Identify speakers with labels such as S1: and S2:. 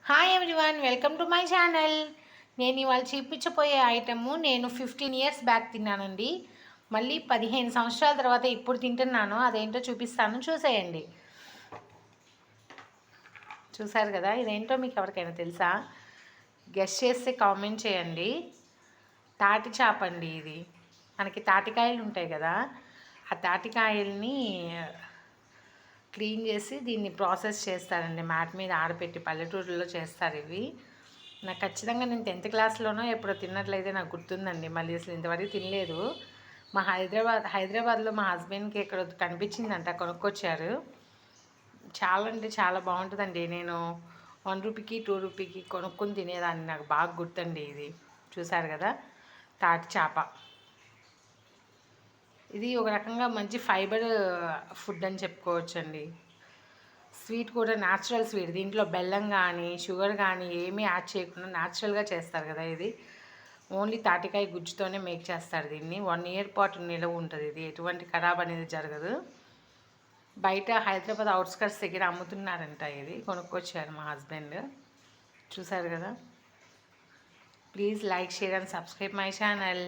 S1: Hi everyone, welcome to my channel. నేను ఇవాళ చూపించబోయే ఐటము నేను 15 ఇయర్స్ బ్యాక్ తిన్నానండి. మళ్ళీ 15 సంవత్సరాల తర్వాత ఇప్పుడు తింటున్నాను. అదేంటో చూపిస్తాను, చూసేయండి. చూసారు కదా, ఇదేంటో మీకు ఎవరికైనా తెలుసా? గెస్ చేస్తే కామెంట్ చేయండి. తాటి చేప అండి ఇది. మనకి తాటికాయలు ఉంటాయి కదా, ఆ తాటికాయల్ని క్లీన్ చేసి దీన్ని ప్రాసెస్ చేస్తారండి. మ్యాట్ మీద ఆడపెట్టి పల్లెటూరులో చేస్తారు ఇవి. నాకు ఖచ్చితంగా నేను 10th క్లాస్లోనో ఎప్పుడో తిన్నట్లయితే నాకు గుర్తుందండి. మళ్ళీ అసలు ఇంతవరకు తినలేదు. మా హైదరాబాద్లో మా హస్బెండ్కి ఎక్కడ కనిపించిందంట, కొనుక్కొచ్చారు. చాలా అంటే చాలా బాగుంటుందండి. నేను 1 రూపీకి 2 రూపీకి కొనుక్కొని తినేదాన్ని. నాకు బాగా గుర్తండి ఇది. చూసారు కదా, తాటి చేప. ఇది ఒక రకంగా మంచి ఫైబర్ ఫుడ్ అని చెప్పుకోవచ్చండి. స్వీట్ కూడా న్యాచురల్ స్వీట్. దీంట్లో బెల్లం కానీ షుగర్ కానీ ఏమీ యాడ్ చేయకుండా న్యాచురల్గా చేస్తారు కదా. ఇది ఓన్లీ తాటికాయ గుజ్జుతోనే మేక్ చేస్తారు దీన్ని. 1 ఇయర్ పాటు నిలవ ఉంటుంది. ఇది ఎటువంటి ఖరాబ్ అనేది జరగదు. బయట హైదరాబాద్ అవుట్స్కట్స్ దగ్గర అమ్ముతున్నారంట. ఇది కొనుక్కొచ్చారు మా హస్బెండ్. చూసారు కదా. Please like, share and subscribe my channel.